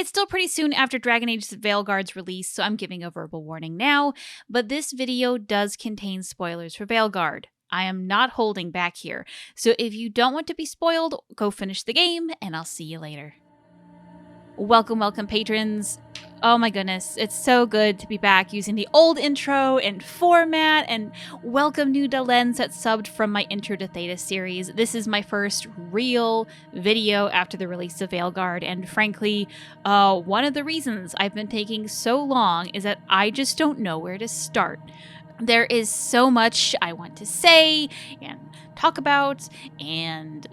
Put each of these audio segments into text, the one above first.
It's still pretty soon after Dragon Age Veilguard's release, so I'm giving a verbal warning now, but this video does contain spoilers for Veilguard. I am not holding back here, so if you don't want to be spoiled, go finish the game, and I'll see you later. Welcome, welcome, patrons. Oh my goodness, it's so good to be back using the old intro and format, and welcome new Dirthalens that subbed from my Intro to Theta series. This is my first real video after the release of Veilguard, and frankly, one of the reasons I've been taking so long is that I just don't know where to start. There is so much I want to say and talk about and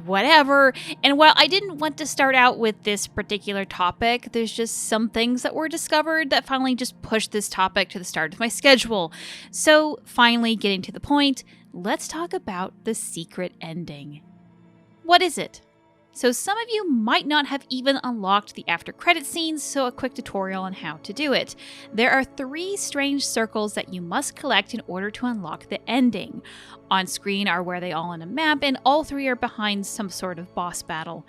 whatever. And while I didn't want to start out with this particular topic, there's just some things that were discovered that finally just pushed this topic to the start of my schedule. So finally getting to the point, let's talk about the secret ending. What is it? So some of you might not have even unlocked the after credit scenes, so a quick tutorial on how to do it. There are 3 strange circles that you must collect in order to unlock the ending. On screen are where they all on a map, and all 3 are behind some sort of boss battle.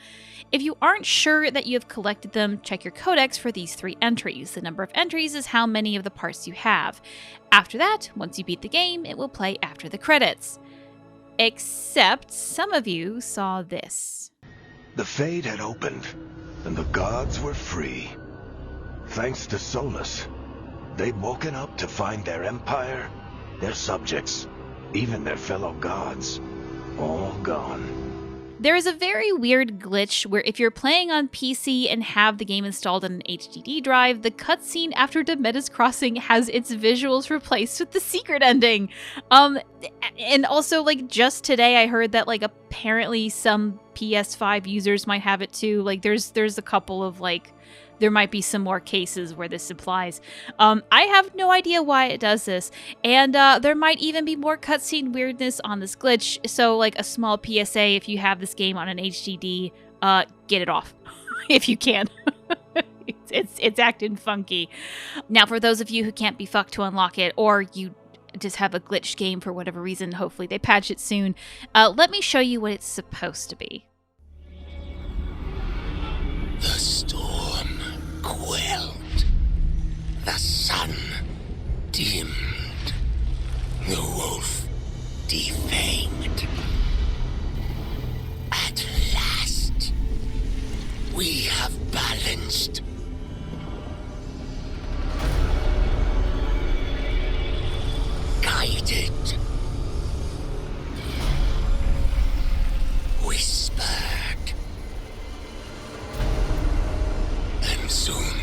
If you aren't sure that you have collected them, check your codex for these 3 entries. The number of entries is how many of the parts you have. After that, once you beat the game, it will play after the credits. Except some of you saw this. The Fade had opened, and the gods were free. Thanks to Solus, they'd woken up to find their empire, their subjects, even their fellow gods, all gone. There is a very weird glitch where if you're playing on PC and have the game installed on an HDD drive, the cutscene after Demeter's Crossing has its visuals replaced with the secret ending. And also, like, just today I heard that, like, apparently some PS5 users might have it too. Like, there's a couple of, like, there might be some more cases where this applies. I have no idea why it does this, and there might even be more cutscene weirdness on this glitch, so like a small PSA if you have this game on an HDD, get it off, if you can. It's acting funky. Now, for those of you who can't be fucked to unlock it, or you just have a glitched game for whatever reason, hopefully they patch it soon, let me show you what it's supposed to be. The storm quelled, the sun dimmed, the wolf defanged. At last, we have balanced. Guided. Whispered. And soon,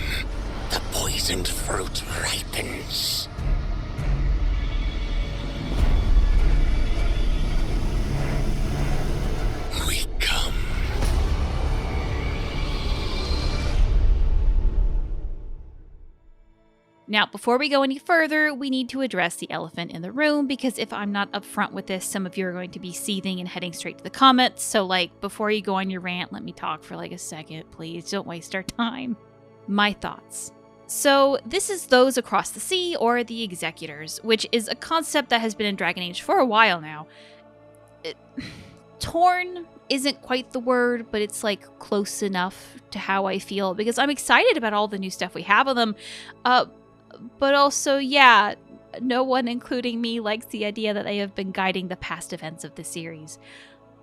the poisoned fruit ripens. We come. Now, before we go any further, we need to address the elephant in the room, because if I'm not upfront with this, some of you are going to be seething and heading straight to the comments. So, like, before you go on your rant, let me talk for like a second, please. Don't waste our time. My thoughts. So, this is those across the sea, or the executors, which is a concept that has been in Dragon Age for a while now. Torn isn't quite the word, but it's like close enough to how I feel, because I'm excited about all the new stuff we have of them. But also, yeah, no one, including me, likes the idea that they have been guiding the past events of the series.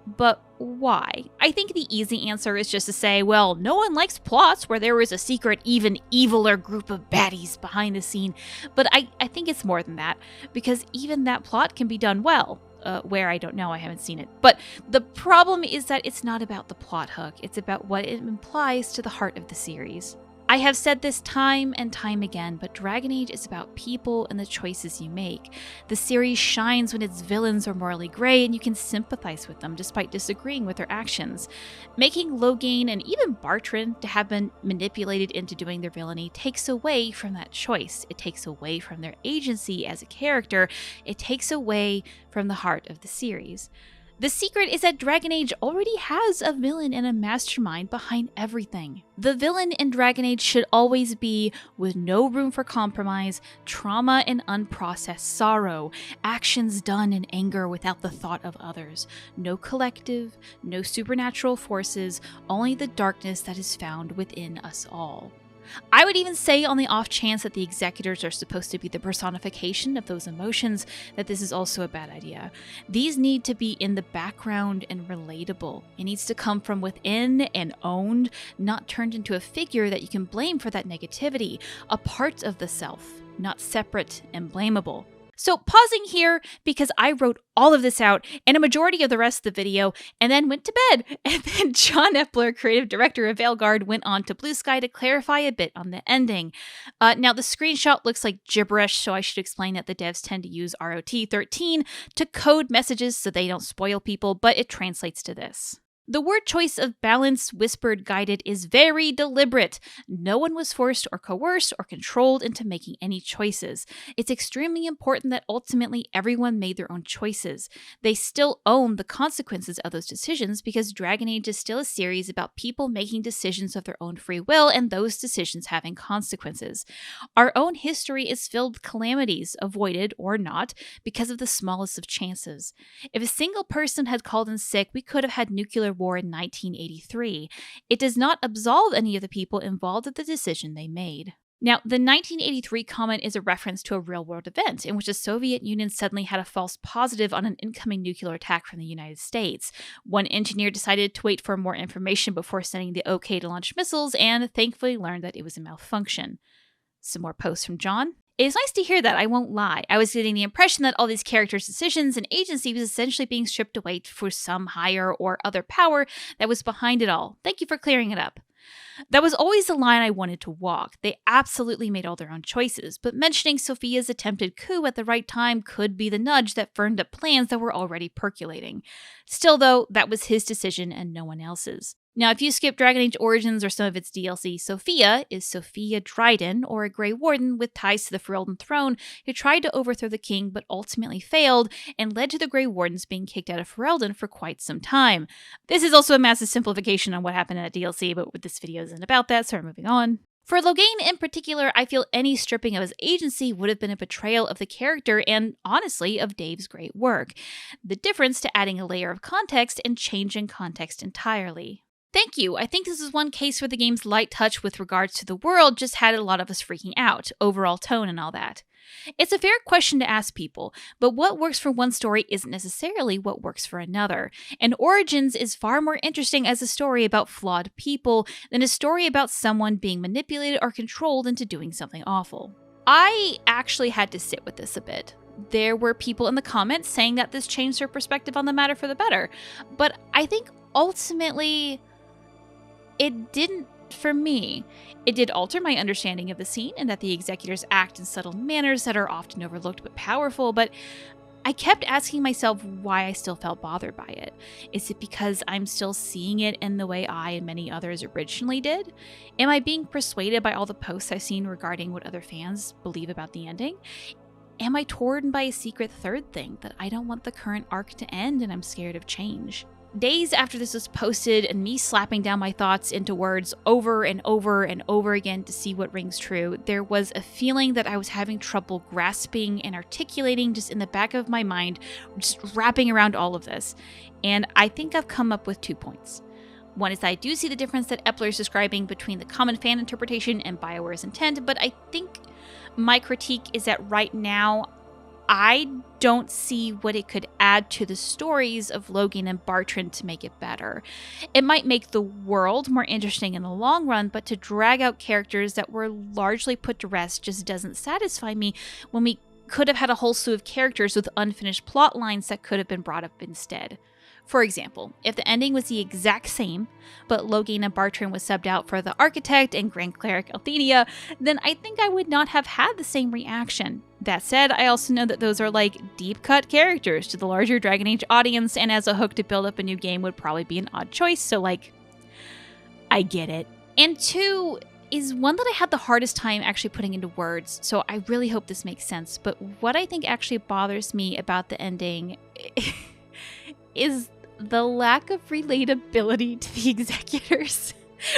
But why? I think the easy answer is just to say, well, no one likes plots where there is a secret, even eviler group of baddies behind the scene. But I think it's more than that, because even that plot can be done well. Where, I don't know, I haven't seen it. But the problem is that it's not about the plot hook, it's about what it implies to the heart of the series. I have said this time and time again, but Dragon Age is about people and the choices you make. The series shines when its villains are morally gray and you can sympathize with them despite disagreeing with their actions. Making Loghain and even Bartrand to have been manipulated into doing their villainy takes away from that choice. It takes away from their agency as a character. It takes away from the heart of the series. The secret is that Dragon Age already has a villain and a mastermind behind everything. The villain in Dragon Age should always be with no room for compromise, trauma and unprocessed sorrow, actions done in anger without the thought of others, no collective, no supernatural forces, only the darkness that is found within us all. I would even say, on the off chance that the executors are supposed to be the personification of those emotions, that this is also a bad idea. These need to be in the background and relatable. It needs to come from within and owned, not turned into a figure that you can blame for that negativity, a part of the self, not separate and blamable. So pausing here because I wrote all of this out and a majority of the rest of the video and then went to bed. And then John Epler, creative director of Veilguard, went on to Blue Sky to clarify a bit on the ending. Now the screenshot looks like gibberish, so I should explain that the devs tend to use ROT13 to code messages so they don't spoil people, but it translates to this. The word choice of balanced, whispered, guided is very deliberate. No one was forced or coerced or controlled into making any choices. It's extremely important that ultimately everyone made their own choices. They still own the consequences of those decisions because Dragon Age is still a series about people making decisions of their own free will and those decisions having consequences. Our own history is filled with calamities, avoided or not, because of the smallest of chances. If a single person had called in sick, we could have had nuclear war in 1983. It does not absolve any of the people involved of the decision they made. Now, the 1983 comment is a reference to a real-world event in which the Soviet Union suddenly had a false positive on an incoming nuclear attack from the United States. One engineer decided to wait for more information before sending the OK to launch missiles and thankfully learned that it was a malfunction. Some more posts from John. It's nice to hear that, I won't lie. I was getting the impression that all these characters' decisions and agency was essentially being stripped away for some higher or other power that was behind it all. Thank you for clearing it up. That was always the line I wanted to walk. They absolutely made all their own choices, but mentioning Sophia's attempted coup at the right time could be the nudge that firmed up plans that were already percolating. Still though, that was his decision and no one else's. Now, if you skip Dragon Age Origins or some of its DLC, Sophia is Sophia Dryden, or a Grey Warden with ties to the Ferelden throne, who tried to overthrow the king but ultimately failed and led to the Grey Wardens being kicked out of Ferelden for quite some time. This is also a massive simplification on what happened in that DLC, but this video isn't about that, so we're moving on. For Loghain in particular, I feel any stripping of his agency would have been a betrayal of the character and, honestly, of Dave's great work. The difference to adding a layer of context and changing context entirely. Thank you. I think this is one case where the game's light touch with regards to the world just had a lot of us freaking out, overall tone and all that. It's a fair question to ask people, but what works for one story isn't necessarily what works for another. And Origins is far more interesting as a story about flawed people than a story about someone being manipulated or controlled into doing something awful. I actually had to sit with this a bit. There were people in the comments saying that this changed their perspective on the matter for the better, but I think ultimately it didn't for me. It did alter my understanding of the scene and that the executors act in subtle manners that are often overlooked but powerful, but I kept asking myself why I still felt bothered by it. Is it because I'm still seeing it in the way I and many others originally did? Am I being persuaded by all the posts I've seen regarding what other fans believe about the ending? Am I torn by a secret third thing, that I don't want the current arc to end and I'm scared of change? Days after this was posted and me slapping down my thoughts into words over and over and over again to see what rings true, there was a feeling that I was having trouble grasping and articulating just in the back of my mind, just wrapping around all of this. And I think I've come up with 2 points. One is that I do see the difference that Epler is describing between the common fan interpretation and BioWare's intent, but I think my critique is that right now, I don't see what it could add to the stories of Loghain and Bartrand to make it better. It might make the world more interesting in the long run, but to drag out characters that were largely put to rest just doesn't satisfy me when we could have had a whole slew of characters with unfinished plot lines that could have been brought up instead. For example, if the ending was the exact same, but Loghain and Bartrand was subbed out for the Architect and Grand Cleric Althenia, then I think I would not have had the same reaction. That said, I also know that those are like deep-cut characters to the larger Dragon Age audience, and as a hook to build up a new game would probably be an odd choice, so I get it. And 2 is one that I had the hardest time actually putting into words, so I really hope this makes sense, but what I think actually bothers me about the ending is the lack of relatability to the executors.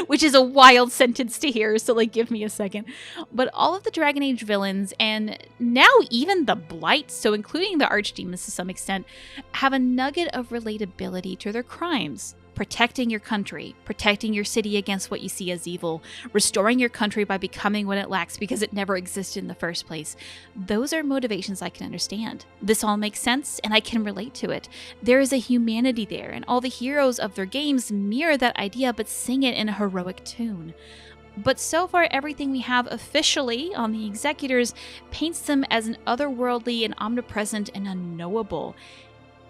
Which is a wild sentence to hear, so give me a second. But all of the Dragon Age villains, and now even the Blight, so including the Archdemons to some extent, have a nugget of relatability to their crimes. Protecting your country, protecting your city against what you see as evil, restoring your country by becoming what it lacks because it never existed in the first place. Those are motivations I can understand. This all makes sense, and I can relate to it. There is a humanity there, and all the heroes of their games mirror that idea but sing it in a heroic tune. But so far, everything we have officially on the Executors paints them as an otherworldly and omnipresent and unknowable,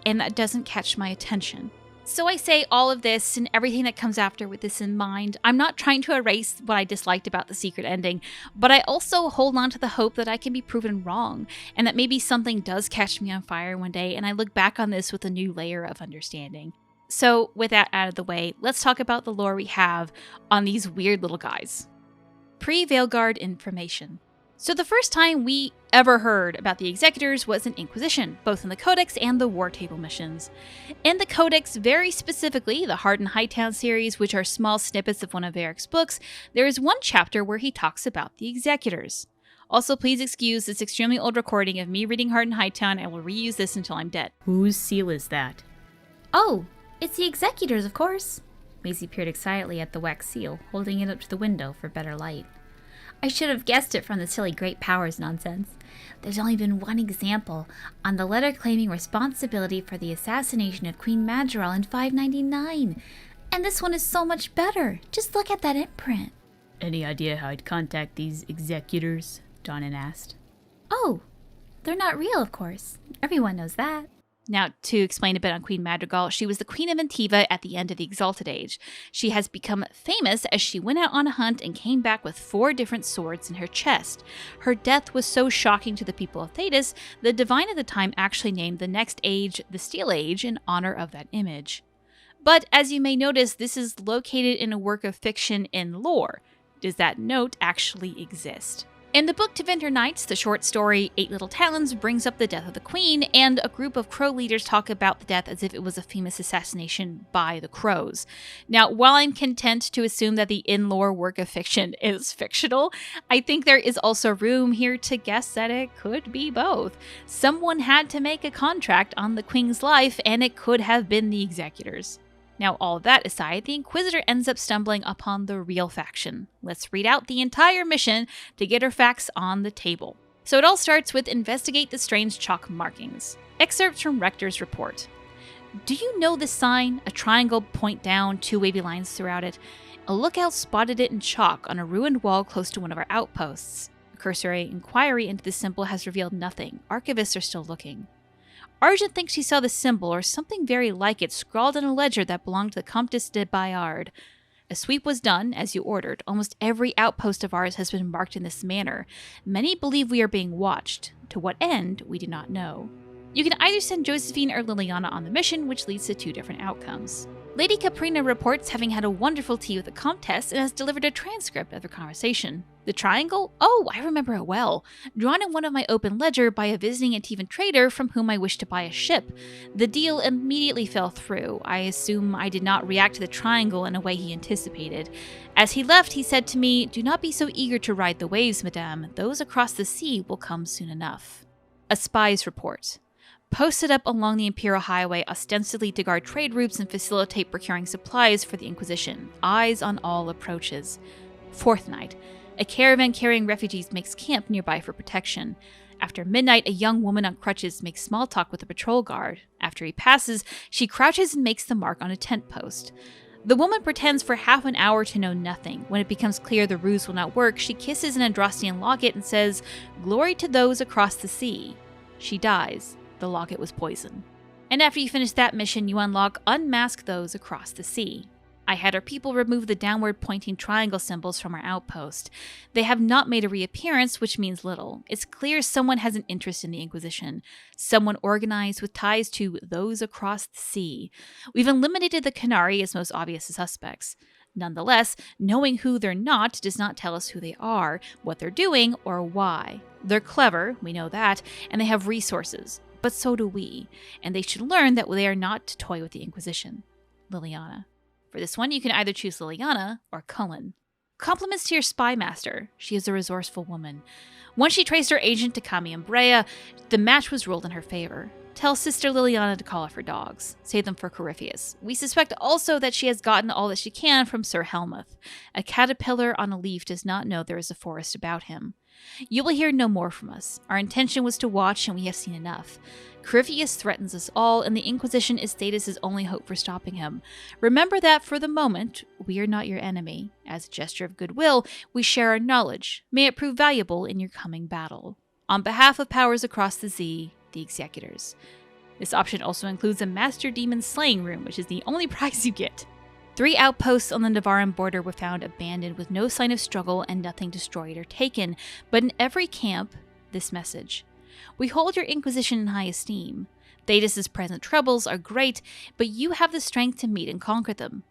and that doesn't catch my attention. So I say all of this and everything that comes after with this in mind. I'm not trying to erase what I disliked about the secret ending, but I also hold on to the hope that I can be proven wrong, and that maybe something does catch me on fire one day and I look back on this with a new layer of understanding. So with that out of the way, let's talk about the lore we have on these weird little guys. Pre-Veilguard information. So the first time we ever heard about the Executors was in Inquisition, both in the Codex and the War Table missions. In the Codex, very specifically, the Hardened Hightown series, which are small snippets of one of Eric's books, there is one chapter where he talks about the Executors. Also, please excuse this extremely old recording of me reading Hardened Hightown. I will reuse this until I'm dead. Whose seal is that? Oh, it's the Executors, of course. Maisie peered excitedly at the wax seal, holding it up to the window for better light. I should have guessed it from the silly great powers nonsense. There's only been one example, on the letter claiming responsibility for the assassination of Queen Madrigal in 599. And this one is so much better. Just look at that imprint. Any idea how I'd contact these Executors? Donan asked. Oh, they're not real, of course. Everyone knows that. Now, to explain a bit on Queen Madrigal, she was the Queen of Antiva at the end of the Exalted Age. She has become famous as she went out on a hunt and came back with 4 different swords in her chest. Her death was so shocking to the people of Thedas, the Divine at the time actually named the next age the Steel Age in honor of that image. But as you may notice, this is located in a work of fiction in lore. Does that note actually exist? In the book Tevinter Nights, the short story 8 Little Talons brings up the death of the queen, and a group of crow leaders talk about the death as if it was a famous assassination by the crows. Now, while I'm content to assume that the in-lore work of fiction is fictional, I think there is also room here to guess that it could be both. Someone had to make a contract on the queen's life, and it could have been the Executors. Now, all of that aside, the Inquisitor ends up stumbling upon the real faction. Let's read out the entire mission to get her facts on the table. So it all starts with investigate the strange chalk markings. Excerpts from Rector's report. Do you know this sign? A triangle, point down, 2 wavy lines throughout it. A lookout spotted it in chalk on a ruined wall close to one of our outposts. A cursory inquiry into the symbol has revealed nothing. Archivists are still looking. Argent thinks she saw the symbol, or something very like it, scrawled in a ledger that belonged to the Comtesse de Bayard. A sweep was done, as you ordered. Almost every outpost of ours has been marked in this manner. Many believe we are being watched. To what end, we do not know. You can either send Josephine or Liliana on the mission, which leads to 2 different outcomes. Lady Caprina reports having had a wonderful tea with the Comtesse and has delivered a transcript of their conversation. The triangle? Oh, I remember it well. Drawn in one of my open ledger by a visiting Antivan trader from whom I wished to buy a ship. The deal immediately fell through. I assume I did not react to the triangle in a way he anticipated. As he left, he said to me, "Do not be so eager to ride the waves, madame. Those across the sea will come soon enough." A spy's report. Posted up along the Imperial Highway ostensibly to guard trade routes and facilitate procuring supplies for the Inquisition. Eyes on all approaches. 4th night. A caravan carrying refugees makes camp nearby for protection. After midnight, a young woman on crutches makes small talk with a patrol guard. After he passes, she crouches and makes the mark on a tent post. The woman pretends for half an hour to know nothing. When it becomes clear the ruse will not work, she kisses an Andrastian locket and says, "Glory to those across the sea." She dies. The locket was poison. And after you finish that mission, you unlock Unmask Those Across the Sea. I had our people remove the downward pointing triangle symbols from our outpost. They have not made a reappearance, which means little. It's clear someone has an interest in the Inquisition. Someone organized with ties to those across the sea. We've eliminated the Canari as most obvious suspects. Nonetheless, knowing who they're not does not tell us who they are, what they're doing, or why. They're clever, we know that, and they have resources. but so do we, and they should learn that they are not to toy with the Inquisition. Liliana. For this one, you can either choose Liliana or Cullen. Compliments to your spy master. She is a resourceful woman. Once she traced her agent to Kami and Brea, the match was ruled in her favor. Tell Sister Liliana to call off her dogs. Save them for Corypheus. We suspect also that she has gotten all that she can from Sir Helmuth. A caterpillar on a leaf does not know there is a forest about him. You will hear no more from us. Our intention was to watch, and we have seen enough. Corypheus threatens us all, and the Inquisition is Thetis' only hope for stopping him. Remember that for the moment, we are not your enemy. As a gesture of goodwill, we share our knowledge. May it prove valuable in your coming battle. On behalf of powers across the Zee, the Executors. This option also includes a Master Demon Slaying Room, which is the only prize you get. 3 outposts on the Navaran border were found abandoned with no sign of struggle and nothing destroyed or taken, but in every camp, this message. We hold your Inquisition in high esteem. Thetis' present troubles are great, but you have the strength to meet and conquer them.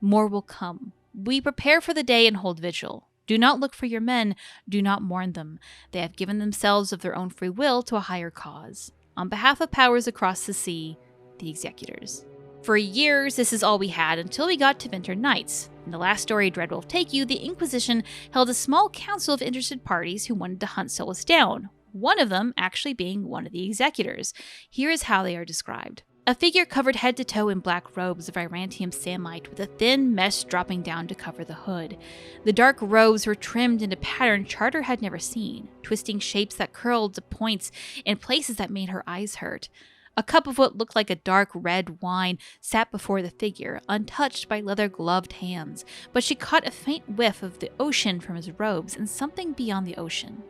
More will come. We prepare for the day and hold vigil. Do not look for your men, do not mourn them. They have given themselves of their own free will to a higher cause. On behalf of powers across the sea, the Executors. For years, this is all we had until we got to Winter Nights. In the last story, Dreadwolf Take You, the Inquisition held a small council of interested parties who wanted to hunt Solus down, one of them actually being one of the Executors. Here is how they are described. A figure covered head to toe in black robes of Irantium samite with a thin mesh dropping down to cover the hood. The dark robes were trimmed in a pattern Charter had never seen, twisting shapes that curled to points in places that made her eyes hurt. A cup of what looked like a dark red wine sat before the figure, untouched by leather-gloved hands, but she caught a faint whiff of the ocean from his robes and something beyond the ocean.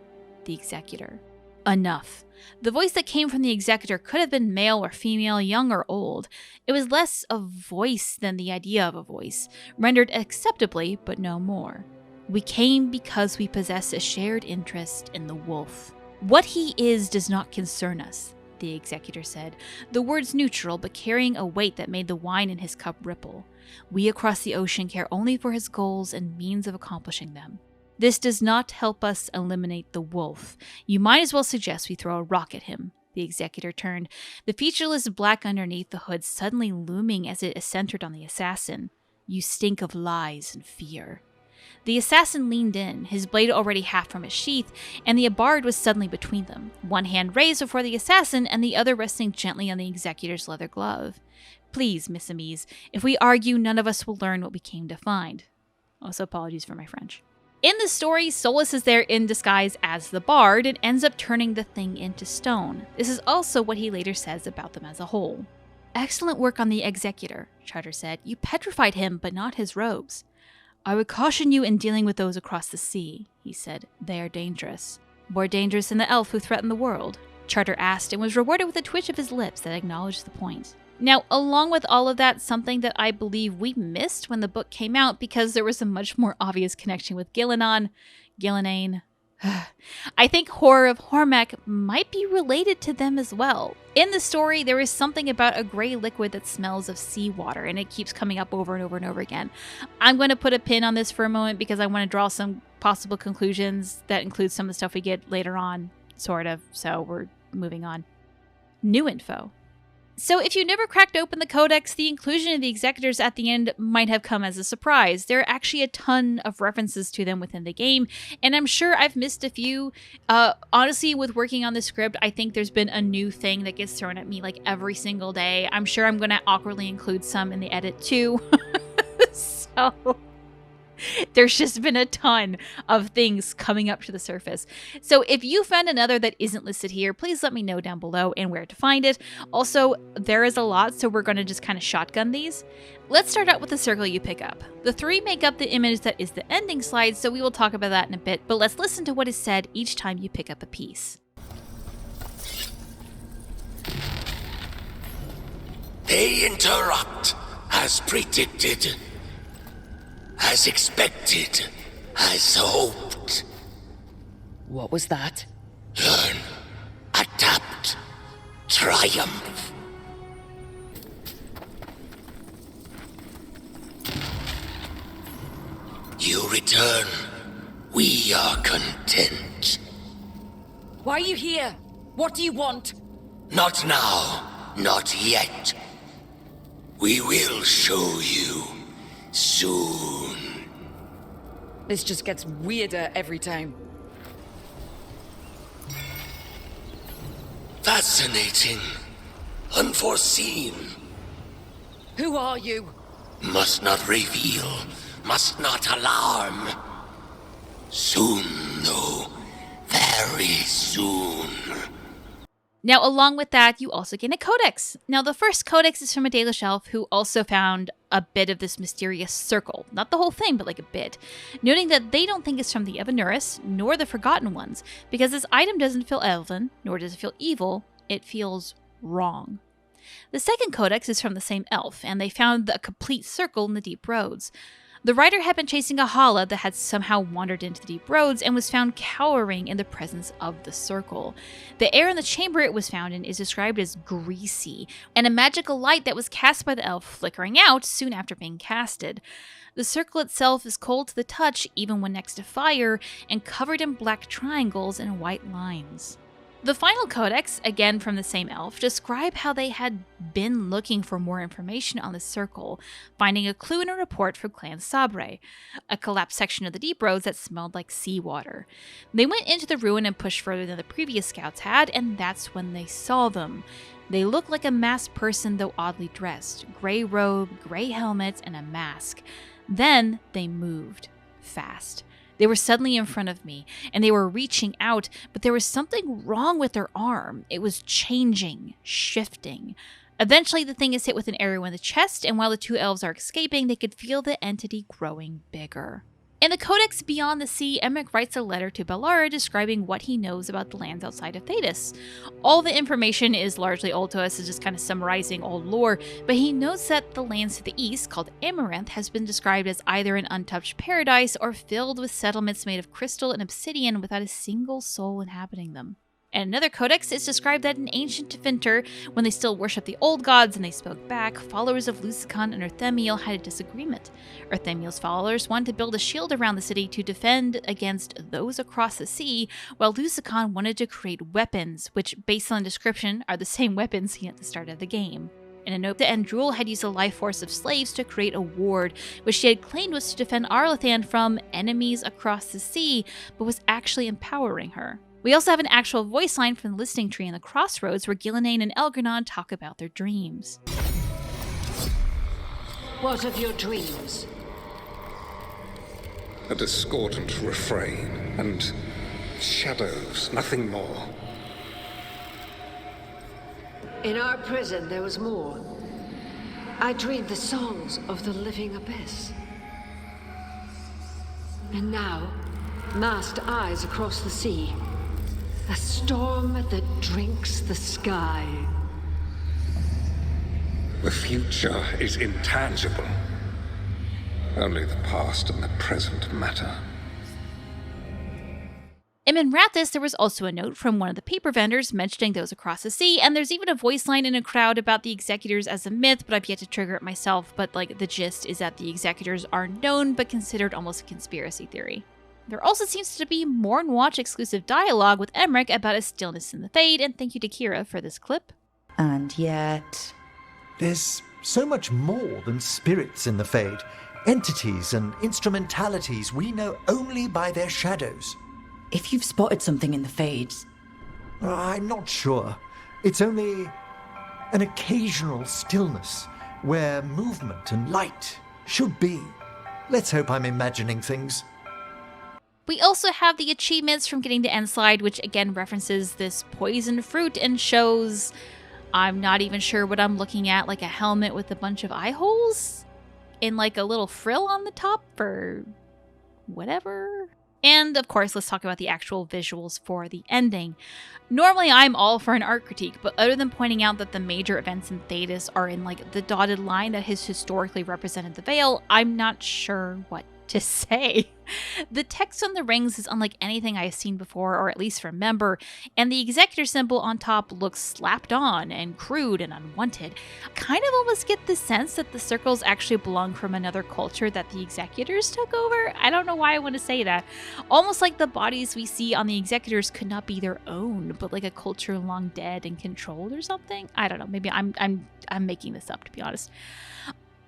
The Executor. Enough. The voice that came from the Executor could have been male or female, young or old. It was less a voice than the idea of a voice, rendered acceptably, but no more. We came because we possess a shared interest in the wolf. What he is does not concern us, the Executor said, the words neutral but carrying a weight that made the wine in his cup ripple. We across the ocean care only for his goals and means of accomplishing them. This does not help us eliminate the wolf. You might as well suggest we throw a rock at him. The Executor turned, the featureless black underneath the hood suddenly looming as it centered on the assassin. You stink of lies and fear. The assassin leaned in, his blade already half from his sheath, and the abard was suddenly between them, one hand raised before the assassin and the other resting gently on the Executor's leather glove. Please, Miss Amise, if we argue, none of us will learn what we came to find. Also, apologies for my French. In the story, Solus is there in disguise as the bard and ends up turning the thing into stone. This is also what he later says about them as a whole. Excellent work on the Executor, Charter said. You petrified him, but not his robes. I would caution you in dealing with those across the sea, he said. They are dangerous. More dangerous than the elf who threatened the world, Charter asked and was rewarded with a twitch of his lips that acknowledged the point. Now, along with all of that, something that I believe we missed when the book came out because there was a much more obvious connection with Ghilanane. I think Horror of Hormak might be related to them as well. In the story, there is something about a gray liquid that smells of seawater, and it keeps coming up over and over and over again. I'm going to put a pin on this for a moment because I want to draw some possible conclusions that include some of the stuff we get later on, sort of, so we're moving on. New info. So if you never cracked open the Codex, the inclusion of the Executors at the end might have come as a surprise. There are actually a ton of references to them within the game, and I'm sure I've missed a few. Honestly, with working on the script, I think there's been a new thing that gets thrown at me like every single day. I'm sure I'm going to awkwardly include some in the edit too. So there's just been a ton of things coming up to the surface. So if you found another that isn't listed here, please let me know down below and where to find it. Also, there is a lot, so we're going to just kind of shotgun these. Let's start out with the circle you pick up. The 3 make up the image that is the ending slide, so we will talk about that in a bit, but let's listen to what is said each time you pick up a piece. They interrupt, as predicted. As expected, as hoped. What was that? Learn, adapt, triumph. You return, we are content. Why are you here? What do you want? Not now, not yet. We will show you soon. This just gets weirder every time. Fascinating. Unforeseen. Who are you? Must not reveal. Must not alarm. Soon, though. Very soon. Now, along with that, you also gain a codex. Now, the first codex is from a Dalish elf who also found a bit of this mysterious circle. Not the whole thing, but like a bit. Noting that they don't think it's from the Evanuris, nor the Forgotten Ones, because this item doesn't feel elven, nor does it feel evil, it feels wrong. The second codex is from the same elf, and they found a complete circle in the Deep Roads. The writer had been chasing a Hala that had somehow wandered into the Deep Roads and was found cowering in the presence of the circle. The air in the chamber it was found in is described as greasy, and a magical light that was cast by the elf flickering out soon after being casted. The circle itself is cold to the touch even when next to fire, and covered in black triangles and white lines. The final codex, again from the same elf, describe how they had been looking for more information on the circle, finding a clue in a report from Clan Sabre, a collapsed section of the Deep Roads that smelled like seawater. They went into the ruin and pushed further than the previous scouts had, and that's when they saw them. They looked like a masked person, though oddly dressed. Gray robe, gray helmets, and a mask. Then they moved. Fast. They were suddenly in front of me, and they were reaching out, but there was something wrong with their arm. It was changing, shifting. Eventually, the thing is hit with an arrow in the chest, and while the two elves are escaping, they could feel the entity growing bigger. In the Codex Beyond the Sea, Emmerich writes a letter to Bellara describing what he knows about the lands outside of Thedas. All the information is largely old to us, it's just kind of summarizing old lore, but he notes that the lands to the east, called Amaranth, has been described as either an untouched paradise or filled with settlements made of crystal and obsidian without a single soul inhabiting them. In another codex, it's described that in ancient Tevinter, when they still worshipped the old gods and they spoke back, followers of Lucican and Erthemiel had a disagreement. Erthemiel's followers wanted to build a shield around the city to defend against those across the sea, while Lucican wanted to create weapons, which, based on the description, are the same weapons seen at the start of the game. In a note, the Andrul had used the life force of slaves to create a ward, which she had claimed was to defend Arlathan from enemies across the sea, but was actually empowering her. We also have an actual voice line from the listening tree in the crossroads where Gillenane and Elgar'nan talk about their dreams. What of your dreams? A discordant refrain and shadows, nothing more. In our prison there was more. I dreamed the songs of the living abyss. And now, masked eyes across the sea. A storm that drinks the sky. The future is intangible. Only the past and the present matter. In Minrathous, there was also a note from one of the paper vendors mentioning those across the sea, and there's even a voice line in a crowd about the Executors as a myth, but I've yet to trigger it myself, but the gist is that the Executors are known but considered almost a conspiracy theory. There also seems to be more Watch exclusive dialogue with Emmerich about a stillness in the Fade, and thank you to Kira for this clip. And yet... There's so much more than spirits in the Fade. Entities and instrumentalities we know only by their shadows. If you've spotted something in the Fades... I'm not sure. It's only an occasional stillness where movement and light should be. Let's hope I'm imagining things. We also have the achievements from getting to Endslide, which again references this poison fruit and shows, I'm not even sure what I'm looking at, like a helmet with a bunch of eye holes and like a little frill on the top or whatever. And of course, let's talk about the actual visuals for the ending. Normally, I'm all for an art critique, but other than pointing out that the major events in Thedas are in the dotted line that has historically represented the Veil, I'm not sure what to say. The text on the rings is unlike anything I've seen before, or at least remember, and the executor symbol on top looks slapped on and crude and unwanted. I kind of almost get the sense that the circles actually belong from another culture that the executors took over. I don't know why I want to say that. Almost like the bodies we see on the executors could not be their own, but like a culture long dead and controlled or something. I don't know. Maybe I'm making this up, to be honest.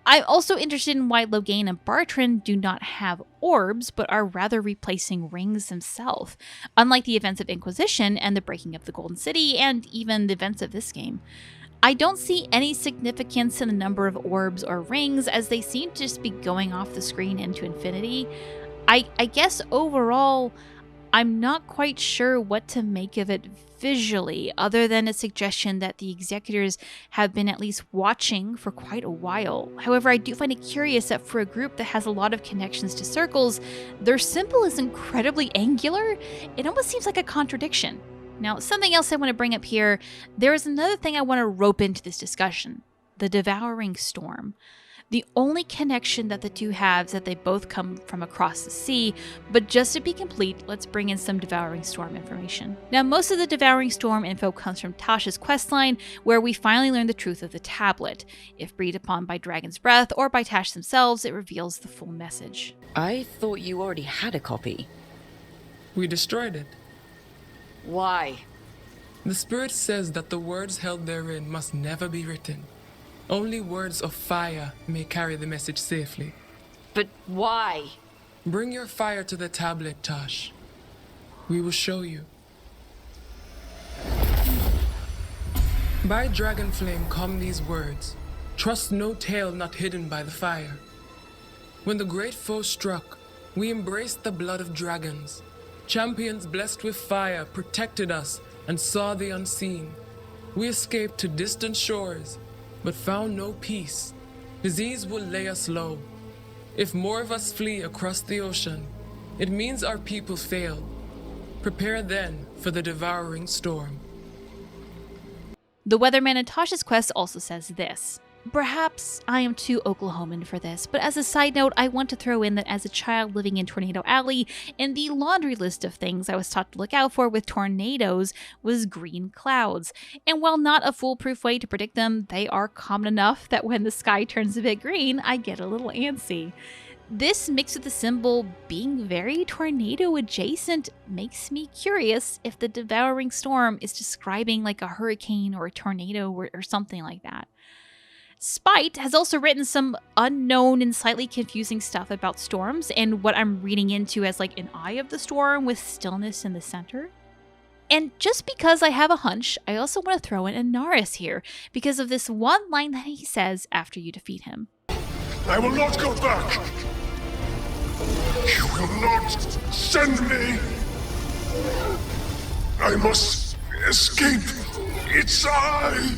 I'm also interested in why Loghain and Bartrand do not have orbs, but are rather replacing rings themselves, unlike the events of Inquisition and the breaking of the Golden City, and even the events of this game. I don't see any significance in the number of orbs or rings, as they seem to just be going off the screen into infinity. I guess overall, I'm not quite sure what to make of it visually, other than a suggestion that the executors have been at least watching for quite a while. However, I do find it curious that for a group that has a lot of connections to circles, their symbol is incredibly angular. It almost seems like a contradiction. Now, something else I want to bring up here, there is another thing I want to rope into this discussion: the Devouring Storm. The only connection that the two have is that they both come from across the sea, but just to be complete, let's bring in some Devouring Storm information. Now, most of the Devouring Storm info comes from Tasha's questline, where we finally learn the truth of the tablet. If breathed upon by Dragon's Breath or by Tash themselves, it reveals the full message. I thought you already had a copy. We destroyed it. Why? The spirit says that the words held therein must never be written. Only words of fire may carry the message safely. But why? Bring your fire to the tablet, Tash. We will show you. By Dragonflame come these words: trust no tale not hidden by the fire. When the great foe struck, we embraced the blood of dragons. Champions blessed with fire protected us and saw the unseen. We escaped to distant shores, but found no peace. Disease will lay us low. If more of us flee across the ocean, it means our people failed. Prepare then for the Devouring Storm. The Weatherman in Tasha's quest also says this: perhaps I am too Oklahoman for this, but as a side note, I want to throw in that as a child living in Tornado Alley, in the laundry list of things I was taught to look out for with tornadoes was green clouds. And while not a foolproof way to predict them, they are common enough that when the sky turns a bit green, I get a little antsy. This, mixed with the symbol being very tornado adjacent, makes me curious if the Devouring Storm is describing like a hurricane or a tornado or something like that. Spite has also written some unknown and slightly confusing stuff about storms and what I'm reading into as like an eye of the storm with stillness in the center. And just because I have a hunch, I also want to throw in Inaris here because of this one line that he says after you defeat him. I will not go back. You will not send me. I must escape. It's I.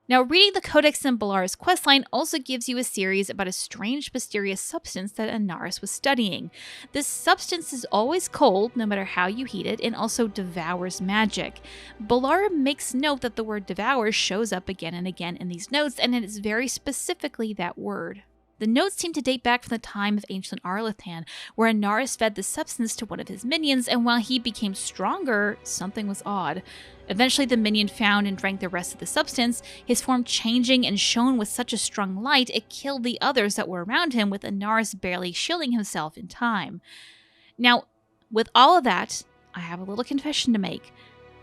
Now, reading the Codex in Balara's questline also gives you a series about a strange, mysterious substance that Inaris was studying. This substance is always cold, no matter how you heat it, and also devours magic. Balara makes note that the word devour shows up again and again in these notes, and it is very specifically that word. The notes seem to date back from the time of ancient Arlathan, where Inaris fed the substance to one of his minions, and while he became stronger, something was odd. Eventually, the minion found and drank the rest of the substance, his form changing and shone with such a strong light it killed the others that were around him, with Inaris barely shielding himself in time. Now, with all of that, I have a little confession to make.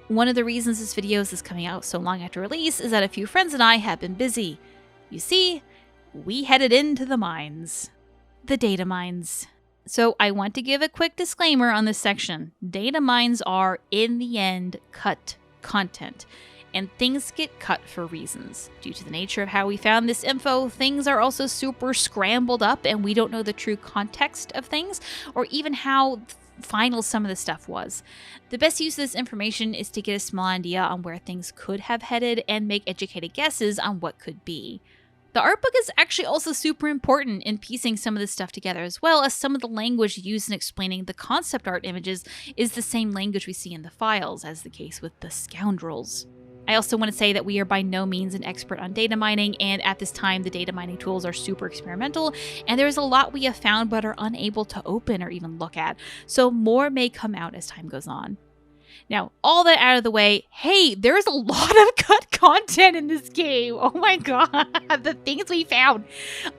One of the reasons this video is coming out so long after release is that a few friends and I have been busy. You see, we headed into the mines. The data mines. So I want to give a quick disclaimer on this section. Data mines are, in the end, cut content. And things get cut for reasons. Due to the nature of how we found this info, things are also super scrambled up and we don't know the true context of things or even how final some of the stuff was. The best use of this information is to get a small idea on where things could have headed and make educated guesses on what could be. The art book is actually also super important in piecing some of this stuff together, as well as some of the language used in explaining the concept art images is the same language we see in the files, as the case with the scoundrels. I also want to say that we are by no means an expert on data mining, and at this time the data mining tools are super experimental, and there's a lot we have found but are unable to open or even look at, so more may come out as time goes on. Now, all that out of the way, hey, there's a lot of cut content in this game. Oh my god, the things we found.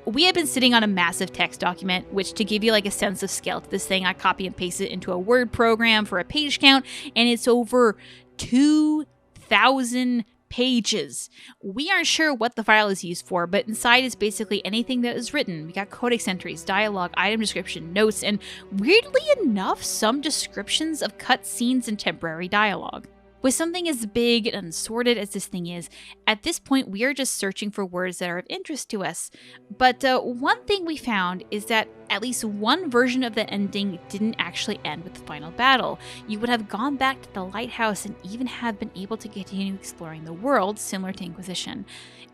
We have been sitting on a massive text document, which, to give you like a sense of scale to this thing, I copy and paste it into a Word program for a page count, and it's over 2,000 pages. We aren't sure what the file is used for, but inside is basically anything that is written. We got codex entries, dialogue, item description, notes, and weirdly enough, some descriptions of cut scenes and temporary dialogue. With something as big and unsorted as this thing is, at this point we are just searching for words that are of interest to us. But one thing we found is that at least one version of the ending didn't actually end with the final battle. You would have gone back to the lighthouse and even have been able to continue exploring the world, similar to Inquisition.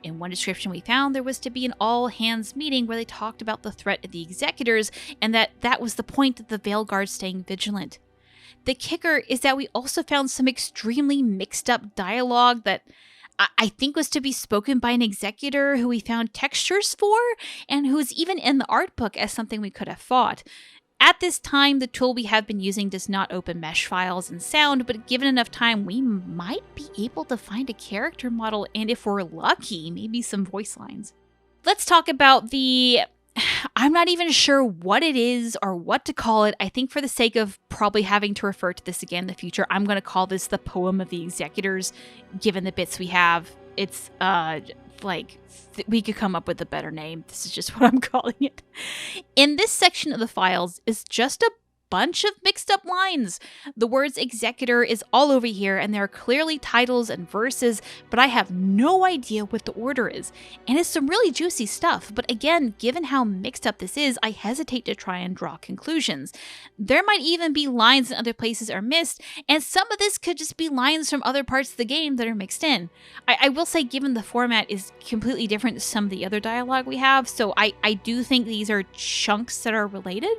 In one description we found, there was to be an all-hands meeting where they talked about the threat of the Executors, and that was the point of the Veilguard staying vigilant. The kicker is that we also found some extremely mixed up dialogue that I think was to be spoken by an executor who we found textures for, and who is even in the art book as something we could have fought. At this time, the tool we have been using does not open mesh files and sound, but given enough time, we might be able to find a character model, and if we're lucky, maybe some voice lines. Let's talk about I'm not even sure what it is or what to call it. I think for the sake of probably having to refer to this again in the future, I'm going to call this the Poem of the Executors, given the bits we have. It's, we could come up with a better name. This is just what I'm calling it. In this section of the files is just a bunch of mixed up lines. The words executor is all over here, and there are clearly titles and verses, but I have no idea what the order is. And it's some really juicy stuff, but again, given how mixed up this is, I hesitate to try and draw conclusions. There might even be lines in other places are missed, and some of this could just be lines from other parts of the game that are mixed in. I will say, given the format is completely different to some of the other dialogue we have, so I do think these are chunks that are related,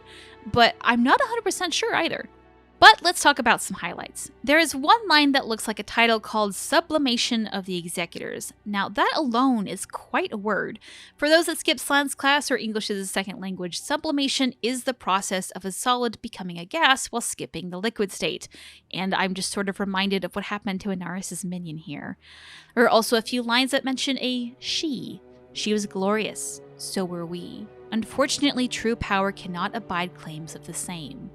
but I'm not 100% sure either. But let's talk about some highlights. There is one line that looks like a title called Sublimation of the Executors. Now that alone is quite a word. For those that skip science class or English as a second language, sublimation is the process of a solid becoming a gas while skipping the liquid state. And I'm just sort of reminded of what happened to Inaris' minion here. There are also a few lines that mention a she. She was glorious, so were we. Unfortunately, true power cannot abide claims of the same.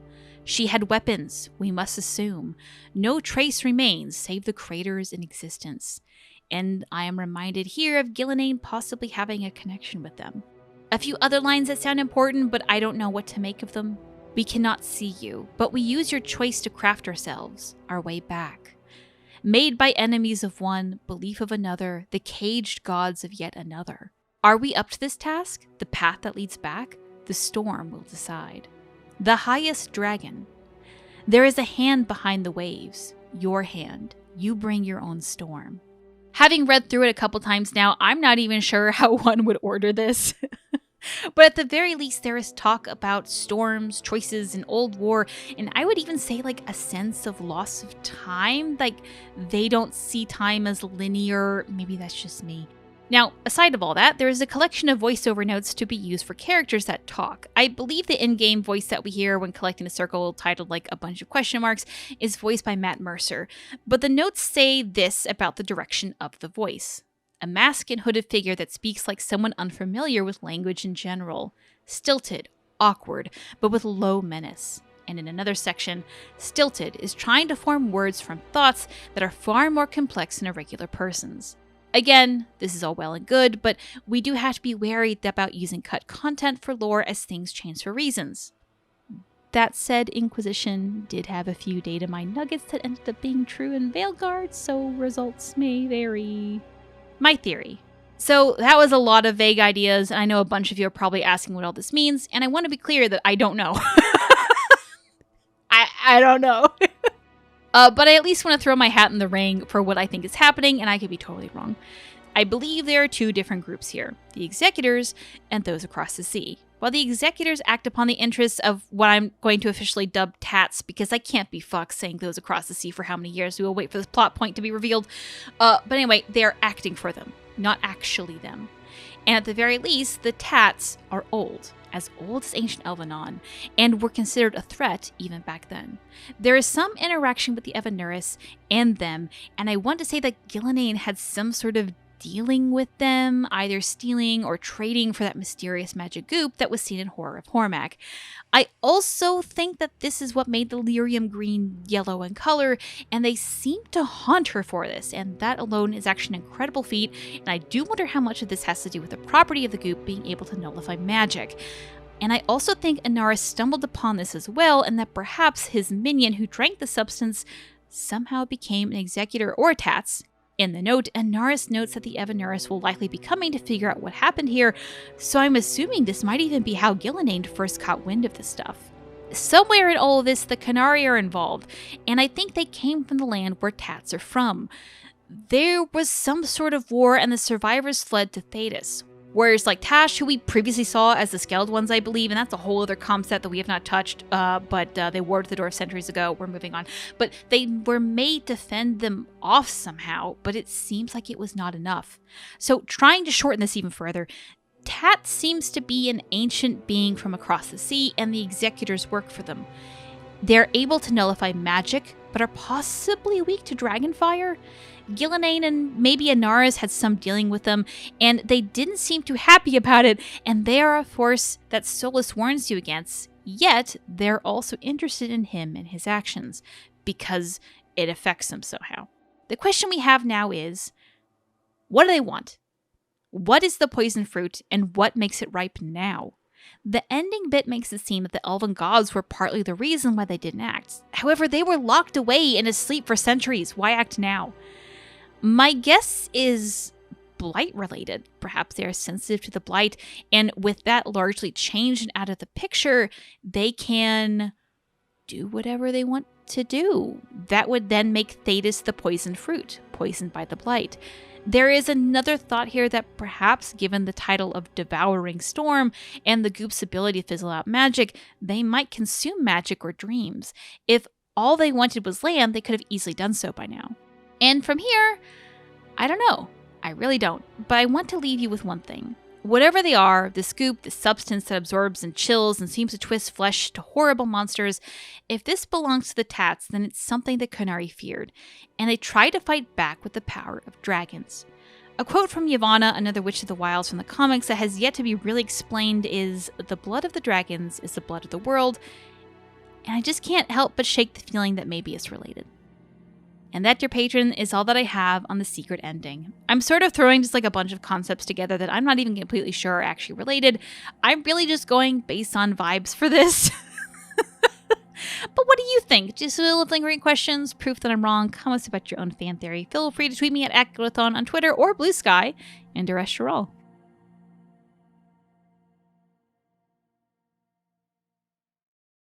She had weapons, we must assume. No trace remains, save the craters in existence. And I am reminded here of Ghilanane possibly having a connection with them. A few other lines that sound important, but I don't know what to make of them. We cannot see you, but we use your choice to craft ourselves, our way back. Made by enemies of one, belief of another, the caged gods of yet another. Are we up to this task? The path that leads back? The storm will decide. The highest dragon. There is a hand behind the waves. Your hand. You bring your own storm. Having read through it a couple times now, I'm not even sure how one would order this. But at the very least, there is talk about storms, choices, and old war, and I would even say like a sense of loss of time. Like they don't see time as linear. Maybe that's just me. Now, aside of all that, there is a collection of voiceover notes to be used for characters that talk. I believe the in-game voice that we hear when collecting a circle titled like a bunch of question marks is voiced by Matt Mercer, but the notes say this about the direction of the voice. A masked and hooded figure that speaks like someone unfamiliar with language in general. Stilted, awkward, but with low menace. And in another section, stilted is trying to form words from thoughts that are far more complex than a regular person's. Again, this is all well and good, but we do have to be wary about using cut content for lore as things change for reasons. That said, Inquisition did have a few data mine nuggets that ended up being true in Veilguard, so results may vary. My theory. So that was a lot of vague ideas, and I know a bunch of you are probably asking what all this means, and I want to be clear that I don't know. I don't know. But I at least want to throw my hat in the ring for what I think is happening, and I could be totally wrong. I believe there are two different groups here, the Executors and those across the sea. while the executors act upon the interests of what I'm going to officially dub tats, because I can't be fucked saying those across the sea for how many years. We will wait for this plot point to be revealed. But anyway, they're acting for them, not actually them. And at the very least, the tats are old as ancient Elvenon, and were considered a threat even back then. There is some interaction with the Evanuris and them, and I want to say that Ghilanane had some sort of dealing with them, either stealing or trading for that mysterious magic goop that was seen in Horror of Hormak. I also think that this is what made the lyrium green yellow in color, and they seem to haunt her for this, and that alone is actually an incredible feat, and I do wonder how much of this has to do with the property of the goop being able to nullify magic. And I also think Inaris stumbled upon this as well, and that perhaps his minion who drank the substance somehow became an executor or a tats. In the note, Inaris notes that the Evanuris will likely be coming to figure out what happened here, so I'm assuming this might even be how Ghilanane first caught wind of this stuff. Somewhere in all of this, the Qunari are involved, and I think they came from the land where tats are from. There was some sort of war, and the survivors fled to Thedas. Whereas like Tash, who we previously saw as the Skeld ones, I believe, and that's a whole other concept that we have not touched, but they were to the door centuries ago. We're moving on. But they were made to fend them off somehow, but it seems like it was not enough. So trying to shorten this even further, Tat seems to be an ancient being from across the sea, and the executors work for them. They're able to nullify magic, but are possibly weak to dragonfire. Ghilanane and maybe Inaris had some dealing with them, and they didn't seem too happy about it, and they are a force that Solus warns you against, yet they're also interested in him and his actions, because it affects them somehow. The question we have now is, what do they want? What is the poison fruit, and what makes it ripe now? The ending bit makes it seem that the elven gods were partly the reason why they didn't act. However, they were locked away and asleep for centuries. Why act now? My guess is blight related. Perhaps they are sensitive to the blight, and with that largely changed and out of the picture, they can do whatever they want to do. That would then make Thedas the poisoned fruit, poisoned by the blight. There is another thought here that perhaps, given the title of Devouring Storm and the goop's ability to fizzle out magic, they might consume magic or dreams. If all they wanted was land, they could have easily done so by now. And from here, I don't know. I really don't. But I want to leave you with one thing. Whatever they are, this goop, this substance that absorbs and chills and seems to twist flesh to horrible monsters, if this belongs to the Tats, then it's something the Qunari feared, and they tried to fight back with the power of dragons. A quote from Yavanna, another Witch of the Wilds from the comics that has yet to be really explained is, "The blood of the dragons is the blood of the world," and I just can't help but shake the feeling that maybe it's related. And that, dear patron, is all that I have on the secret ending. I'm sort of throwing just like a bunch of concepts together that I'm not even completely sure are actually related. I'm really just going based on vibes for this. But what do you think? Just a little lingering questions, proof that I'm wrong, comments about your own fan theory. Feel free to tweet me at @Ghilathon on Twitter or Blue Sky, and to rest your all.